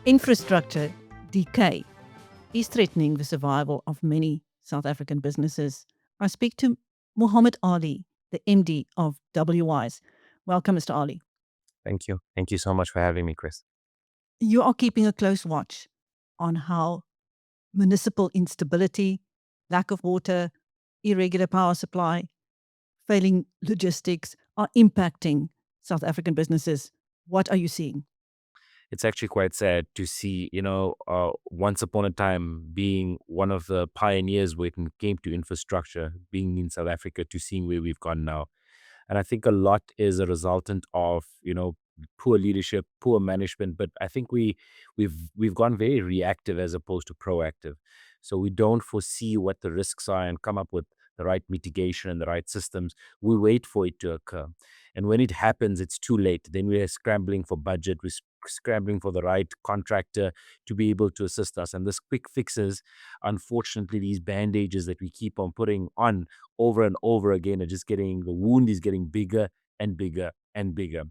Infrastructure decay is threatening the survival of many South African businesses. I speak to Muhammad Ali, the MD of WISE. Welcome, Mr. Ali. Thank you. Thank you so much for having me, Chris. You are keeping a close watch on how municipal instability, lack of water, irregular power supply, failing logistics are impacting South African businesses. What are you seeing? It's actually quite sad to see, once upon a time being one of the pioneers when it came to infrastructure, being in South Africa to seeing where we've gone now. And I think a lot is a resultant of, poor leadership, poor management. But I think we've gone very reactive as opposed to proactive. So we don't foresee what the risks are and come up with the right mitigation and the right systems. We wait for it to occur. And when it happens, it's too late. Then we're scrambling for budget. We're scrambling for the right contractor to be able to assist us. And this quick fixes, unfortunately, these bandages that we keep on putting on over and over again are just getting, the wound is getting bigger and bigger and bigger.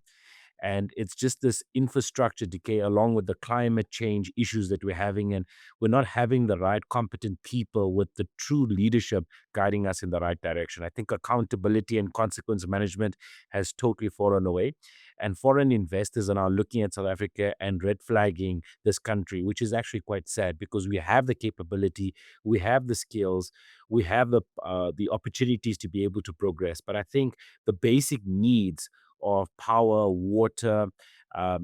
And it's just this infrastructure decay along with the climate change issues that we're having. And we're not having the right competent people with the true leadership guiding us in the right direction. I think accountability and consequence management has totally fallen away. And foreign investors are now looking at South Africa and red flagging this country, which is actually quite sad because we have the capability, we have the skills, we have the opportunities to be able to progress. But I think the basic needs of power, water,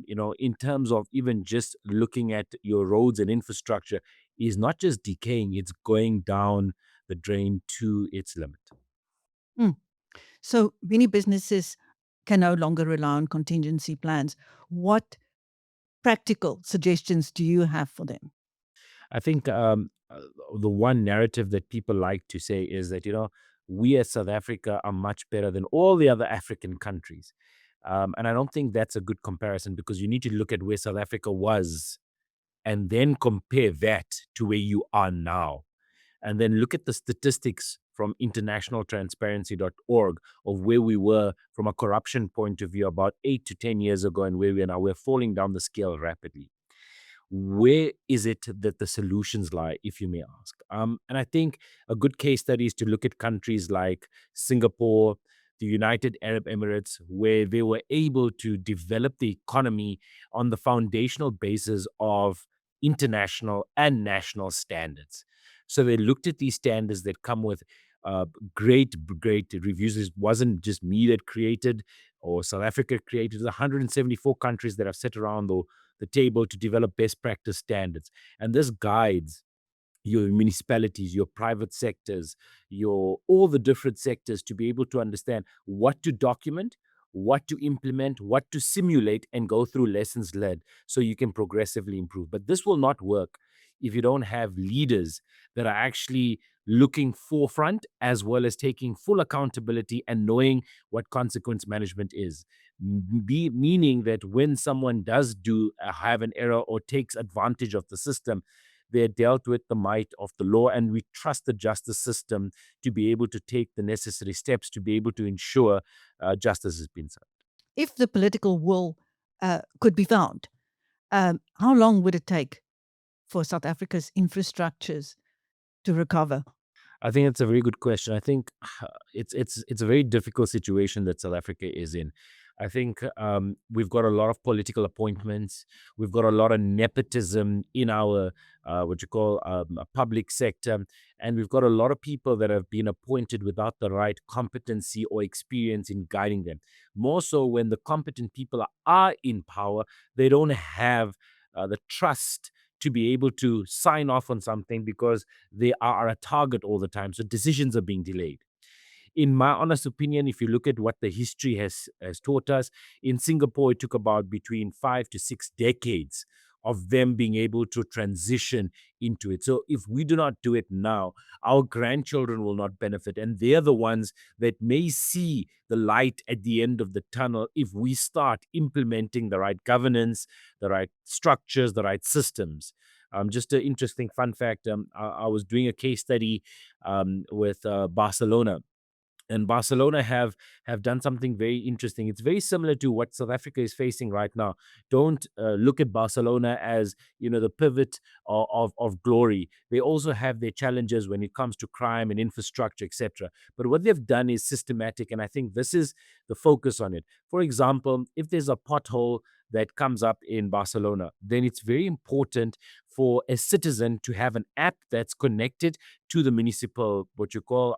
in terms of even just looking at your roads and infrastructure, is not just decaying; it's going down the drain to its limit. Hmm. So many businesses can no longer rely on contingency plans. What practical suggestions do you have for them? I think the one narrative that people like to say is that, we as South Africa are much better than all the other African countries. And I don't think that's a good comparison because you need to look at where South Africa was and then compare that to where you are now. And then look at the statistics from internationaltransparency.org of where we were from a corruption point of view about 8 to 10 years ago and where we are now. We're falling down the scale rapidly. Where is it that the solutions lie, if you may ask? And I think a good case study is to look at countries like Singapore, the United Arab Emirates, where they were able to develop the economy on the foundational basis of international and national standards. So they looked at these standards that come with great reviews. It wasn't just me that created or South Africa created. There's 174 countries that have sat around the table to develop best practice standards. And this guides your municipalities, your private sectors, your all the different sectors to be able to understand what to document, what to implement, what to simulate, and go through lessons learned so you can progressively improve. But this will not work if you don't have leaders that are actually looking forefront as well as taking full accountability and knowing what consequence management is. Meaning that when someone does have an error or takes advantage of the system, they're dealt with the might of the law, and we trust the justice system to be able to take the necessary steps to be able to ensure justice has been served. If the political will could be found, how long would it take for South Africa's infrastructures to recover? I think it's a very good question. I think it's a very difficult situation that South Africa is in. I think we've got a lot of political appointments. We've got a lot of nepotism in our what you call a public sector, and we've got a lot of people that have been appointed without the right competency or experience in guiding them. More so, when the competent people are in power, they don't have the trust to be able to sign off on something because they are a target all the time. So decisions are being delayed. In my honest opinion, if you look at what the history has taught us, in Singapore, it took about between 5 to 6 decades of them being able to transition into it. So if we do not do it now, our grandchildren will not benefit. And they're the ones that may see the light at the end of the tunnel if we start implementing the right governance, the right structures, the right systems. Just an interesting fun fact, I was doing a case study with Barcelona, and Barcelona have done something very interesting. It's very similar to what South Africa is facing right now. Don't look at Barcelona as the pivot of glory. They also have their challenges when it comes to crime and infrastructure, etc. But what they've done is systematic, and I think this is the focus on it. For example, if there's a pothole that comes up in Barcelona, then it's very important for a citizen to have an app that's connected to the municipal, what you call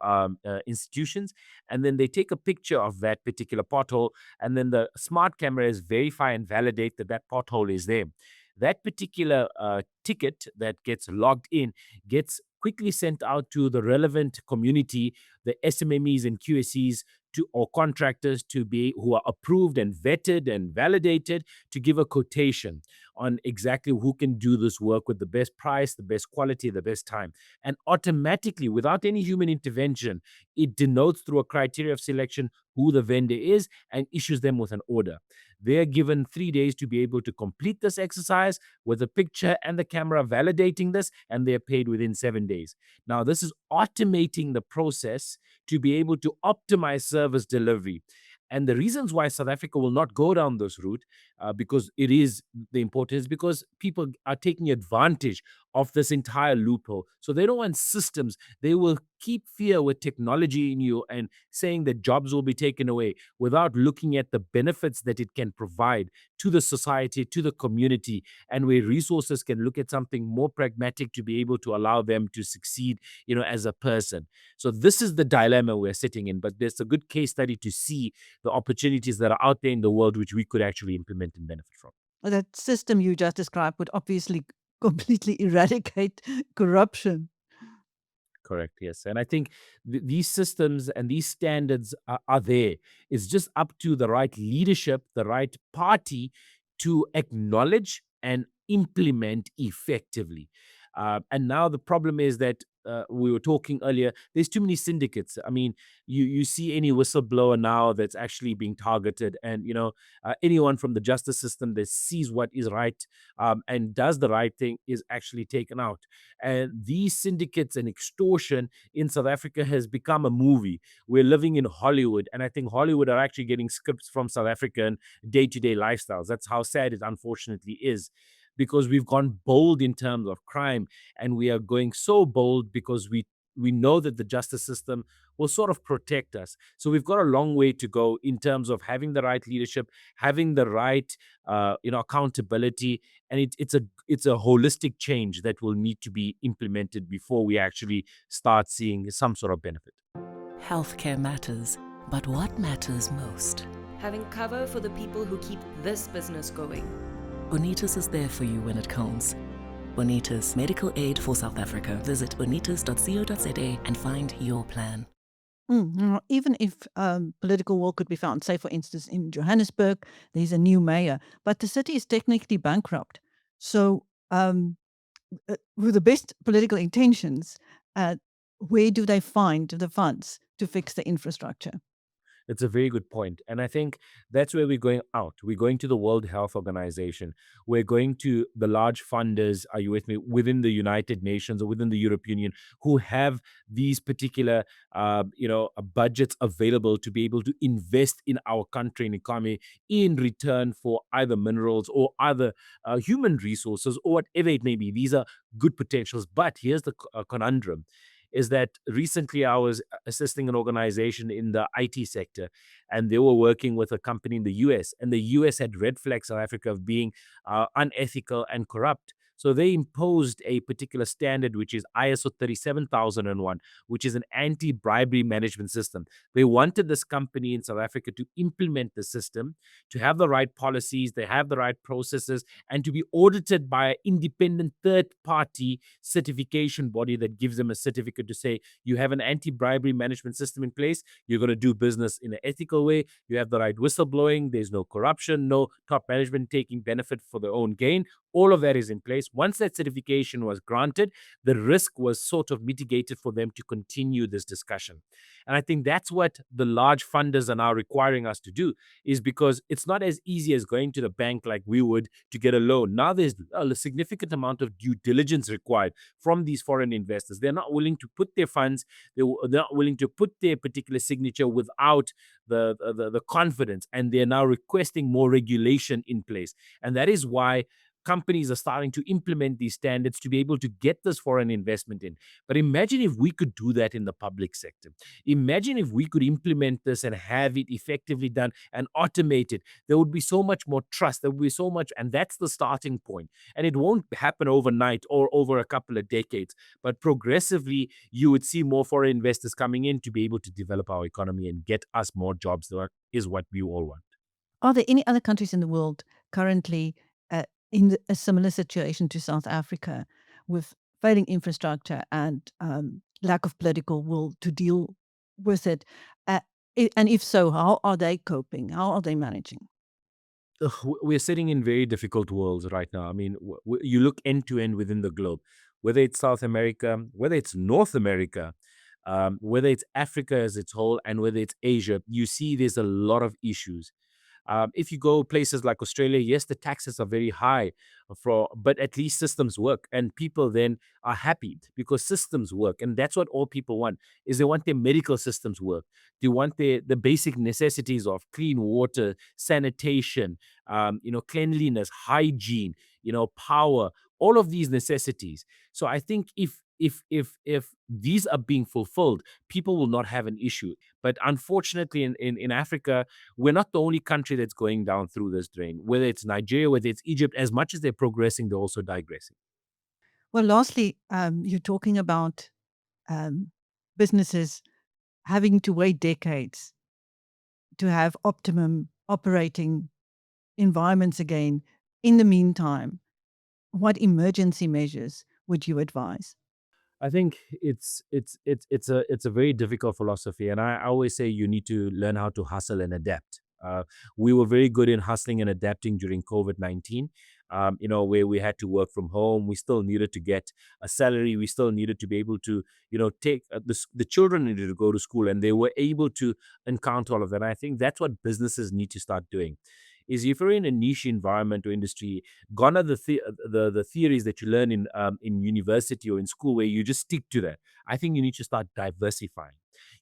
institutions, and then they take a picture of that particular pothole, and then the smart cameras verify and validate that that pothole is there. That particular ticket that gets logged in gets quickly sent out to the relevant community, the SMMEs and QSEs, or contractors to be who are approved and vetted and validated to give a quotation on exactly who can do this work with the best price, the best quality, the best time. And automatically, without any human intervention, it denotes through a criteria of selection who the vendor is and issues them with an order. They're given 3 days to be able to complete this exercise with a picture and the camera validating this, and they're paid within 7 days. Now, this is automating the process to be able to optimize service delivery. And the reasons why South Africa will not go down this route, because it is the importance, because people are taking advantage of this entire loophole. So they don't want systems. They will keep fear with technology in you and saying that jobs will be taken away without looking at the benefits that it can provide to the society, to the community, and where resources can look at something more pragmatic to be able to allow them to succeed, as a person. So this is the dilemma we're sitting in, but there's a good case study to see the opportunities that are out there in the world which we could actually implement and benefit from. That system you just described would obviously completely eradicate corruption. Correct. Yes. And I think these systems and these standards are there. It's just up to the right leadership, the right party to acknowledge and implement effectively. And now the problem is that we were talking earlier, there's too many syndicates. I mean, you see any whistleblower now that's actually being targeted, and anyone from the justice system that sees what is right and does the right thing is actually taken out. And these syndicates and extortion in South Africa has become a movie. We're living in Hollywood, and I think Hollywood are actually getting scripts from South African day-to-day lifestyles. That's how sad it unfortunately is, because we've gone bold in terms of crime, and we are going so bold because we know that the justice system will sort of protect us. So we've got a long way to go in terms of having the right leadership, having the right accountability, and it's a holistic change that will need to be implemented before we actually start seeing some sort of benefit. Healthcare matters, but what matters most? Having cover for the people who keep this business going. Bonitas is there for you when it counts. Bonitas, medical aid for South Africa. Visit bonitas.co.za and find your plan. Even if political will could be found, say for instance in Johannesburg, there's a new mayor, but the city is technically bankrupt. So with the best political intentions, where do they find the funds to fix the infrastructure? It's a very good point. And I think that's where we're going out. We're going to the World Health Organization. We're going to the large funders, are you with me, within the United Nations or within the European Union, who have these particular, budgets available to be able to invest in our country and economy in return for either minerals or other human resources or whatever it may be. These are good potentials. But here's the conundrum is that recently I was assisting an organization in the IT sector, and they were working with a company in the US, and the US had red flags South Africa of being unethical and corrupt. So they imposed a particular standard, which is ISO 37001, which is an anti-bribery management system. They wanted this company in South Africa to implement the system, to have the right policies, they have the right processes, and to be audited by an independent third-party certification body that gives them a certificate to say, you have an anti-bribery management system in place, you're going to do business in an ethical way, you have the right whistleblowing, there's no corruption, no top management taking benefit for their own gain. All of that is in place. Once that certification was granted, the risk was sort of mitigated for them to continue this discussion. And I think that's what the large funders are now requiring us to do, is because it's not as easy as going to the bank like we would to get a loan. Now there's a significant amount of due diligence required from these foreign investors. They're not willing to put their funds, they're not willing to put their particular signature without the confidence. And they're now requesting more regulation in place. And that is why companies are starting to implement these standards to be able to get this foreign investment in. But imagine if we could do that in the public sector. Imagine if we could implement this and have it effectively done and automate it. There would be so much more trust. There would be so much, and that's the starting point. And it won't happen overnight or over a couple of decades, but progressively you would see more foreign investors coming in to be able to develop our economy and get us more jobs. That is what we all want. Are there any other countries in the world currently in a similar situation to South Africa, with failing infrastructure and lack of political will to deal with it? And if so, how are they coping? How are they managing? We're sitting in very difficult worlds right now. I mean, you look end to end within the globe, whether it's South America, whether it's North America, whether it's Africa as its whole, and whether it's Asia, you see there's a lot of issues. If you go places like Australia, yes, the taxes are very high, but at least systems work, and people then are happy because systems work, and that's what all people want. Is they want their medical systems work. They want the basic necessities of clean water, sanitation, cleanliness, hygiene, power, all of these necessities. So I think if these are being fulfilled, people will not have an issue. But unfortunately, in Africa, we're not the only country that's going down through this drain. Whether it's Nigeria, whether it's Egypt, as much as they're progressing, they're also digressing. Well, lastly, you're talking about businesses having to wait decades to have optimum operating environments again. In the meantime, what emergency measures would you advise? I think it's a very difficult philosophy, and I always say you need to learn how to hustle and adapt. We were very good in hustling and adapting during COVID-19. Where we had to work from home, we still needed to get a salary. We still needed to be able to, take the children needed to go to school, and they were able to encounter all of that. And I think that's what businesses need to start doing. Is if you're in a niche environment or industry, gone are the theories that you learn in university or in school where you just stick to that. I think you need to start diversifying.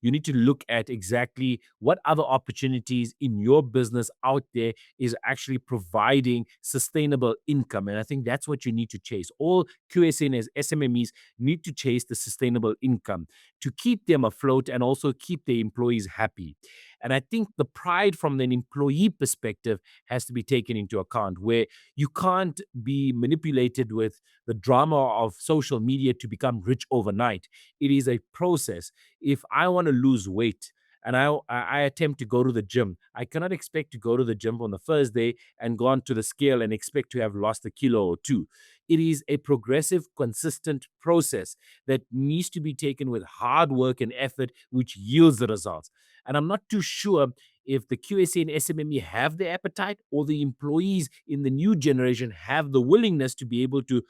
You need to look at exactly what other opportunities in your business out there is actually providing sustainable income. And I think that's what you need to chase. All QSNs, SMMEs need to chase the sustainable income to keep them afloat and also keep their employees happy. And I think the pride from an employee perspective has to be taken into account, where you can't be manipulated with the drama of social media to become rich overnight. It is a process. If I want to lose weight and I attempt to go to the gym, I cannot expect to go to the gym on the first day and go onto the scale and expect to have lost a kilo or two. It is a progressive, consistent process that needs to be taken with hard work and effort, which yields the results. And I'm not too sure if the QSA and SMME have the appetite, or the employees in the new generation have the willingness to be able to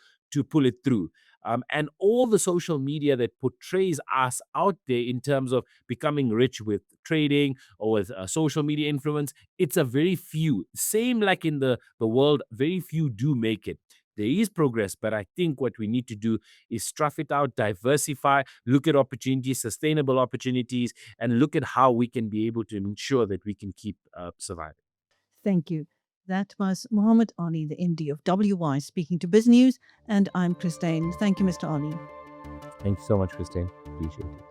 pull it through. And all the social media that portrays us out there in terms of becoming rich with trading or with social media influence, it's a very few. Same like in the world, very few do make it. There is progress, but I think what we need to do is stuff it out, diversify, look at opportunities, sustainable opportunities, and look at how we can be able to ensure that we can keep surviving. Thank you. That was Mohammed Ali, the MD of WY, speaking to Biz News, and I'm Chris Steyn. Thank you, Mr. Ali. Thanks so much, Christine. Appreciate it.